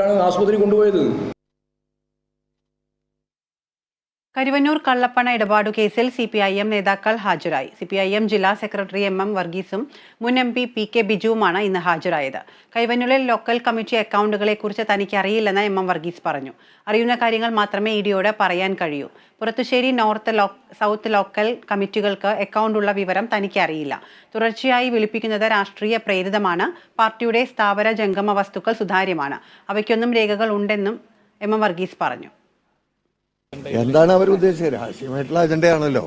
എന്തിനാണ് ആശുപത്രി കൊണ്ടുപോയത്? കരുവന്നൂർ കള്ളപ്പണ ഇടപാടു കേസിൽ CPIM നേതാക്കൾ ഹാജരായി. CPIM ജില്ലാ സെക്രട്ടറി MM വർഗീസും മുൻ MP PK ബിജുവുമാണ് ഇന്ന് ഹാജരായത്. കരുവന്നൂരിൽ ലോക്കൽ കമ്മിറ്റി അക്കൗണ്ടുകളെക്കുറിച്ച് തനിക്ക് അറിയില്ലെന്ന് MM വർഗീസ് പറഞ്ഞു. അറിയുന്ന കാര്യങ്ങൾ മാത്രമേ ഇഡിയോട് പറയാൻ കഴിയൂ. പുറത്തുശ്ശേരി സൗത്ത് ലോക്കൽ കമ്മിറ്റികൾക്ക് അക്കൗണ്ടുള്ള വിവരം തനിക്ക് അറിയില്ല. തുടർച്ചയായി വിളിപ്പിക്കുന്നത് രാഷ്ട്രീയ പ്രേരിതമാണ്. പാർട്ടിയുടെ സ്ഥാവര ജംഗമ വസ്തുക്കൾ സുതാര്യമാണ്. അവയ്ക്കൊന്നും രേഖകൾ ഉണ്ടെന്നും MM വർഗീസ് പറഞ്ഞു. എന്താണ് അവർ ഉദ്ദേശിച്ചത്? രാഷ്ട്രീയമായിട്ടുള്ള അജണ്ടയാണല്ലോ.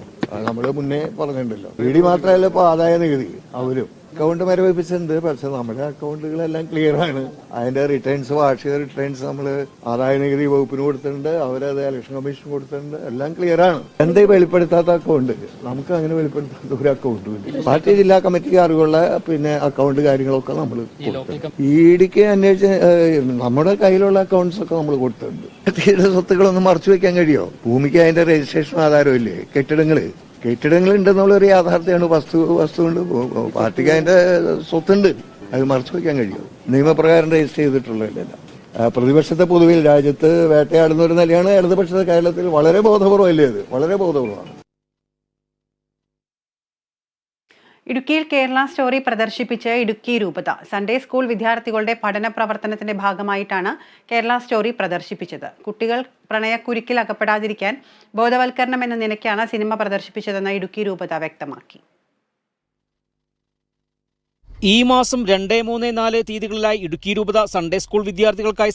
നമ്മൾ മുന്നേ പറഞ്ഞിട്ടുണ്ടല്ലോ. ഇഡി മാത്രമല്ല ഇപ്പൊ ആദായ നികുതി അവരും അക്കൗണ്ട് മരവിപ്പിച്ചിട്ടുണ്ട്. പക്ഷെ നമ്മുടെ അക്കൗണ്ടുകളെല്ലാം ക്ലിയർ ആണ്. അതിന്റെ റിട്ടേൺസ്, വാർഷിക റിട്ടേൺസ് നമ്മൾ ആദായ നികുതി വകുപ്പിന് കൊടുത്തിട്ടുണ്ട്, അവരത് ഇലക്ഷൻ കമ്മീഷൻ കൊടുത്തിട്ടുണ്ട്. എല്ലാം ക്ലിയർ ആണ്. എന്തേ വെളിപ്പെടുത്താത്ത അക്കൗണ്ട്? നമുക്ക് അങ്ങനെ വെളിപ്പെടുത്താത്ത ഒരു അക്കൗണ്ടും ഇല്ല. പാർട്ടി ജില്ലാ കമ്മിറ്റിക്ക് അറിവുള്ള അക്കൗണ്ട് കാര്യങ്ങളൊക്കെ നമ്മൾ ഇഡിക്ക് അന്വേഷിച്ച് നമ്മുടെ കയ്യിലുള്ള അക്കൗണ്ട്സ് ഒക്കെ നമ്മൾ കൊടുത്തിട്ടുണ്ട്. പാർട്ടിയുടെ സ്വത്തുക്കളൊന്നും മറച്ചു വെക്കാൻ കഴിയോ? ഭൂമിക്ക് അതിന്റെ രജിസ്ട്രേഷൻ ആധാരമില്ലേ? കെട്ടിടങ്ങൾ ഉണ്ടെന്നുള്ളൊരു യാഥാർത്ഥ്യമാണ്. വസ്തുണ്ട്, പാർട്ടിക്ക് അതിന്റെ സ്വത്തുണ്ട്, അത് മറച്ചു വയ്ക്കാൻ കഴിയും. നിയമപ്രകാരം രജിസ്റ്റർ ചെയ്തിട്ടുള്ളതല്ല. പ്രതിപക്ഷത്തെ പൊതുവിൽ രാജ്യത്ത് വേട്ടയാടുന്ന ഒരു നിലയാണ് ഇടതുപക്ഷത്തെ കേരളത്തിൽ. വളരെ ബോധപൂർവമല്ലേ അത്? വളരെ ബോധപൂർവമാണ്. ഇടുക്കിയിൽ കേരള സ്റ്റോറി പ്രദർശിപ്പിച്ച് ഇടുക്കി രൂപത. സൺഡേ സ്കൂൾ വിദ്യാർത്ഥികളുടെ പഠന പ്രവർത്തനത്തിന്റെ ഭാഗമായിട്ടാണ് കേരള സ്റ്റോറി പ്രദർശിപ്പിച്ചത്. കുട്ടികൾ പ്രണയക്കുരുക്കിൽ അകപ്പെടാതിരിക്കാൻ ബോധവൽക്കരണം എന്ന നിലയ്ക്കാണ് സിനിമ പ്രദർശിപ്പിച്ചതെന്ന് ഇടുക്കി രൂപത വ്യക്തമാക്കി. ഈ മാസം 2, 3, 4 തീയതികളിലായി ഇടുക്കി രൂപത സൺഡേ സ്കൂൾ വിദ്യാർത്ഥികൾക്കായി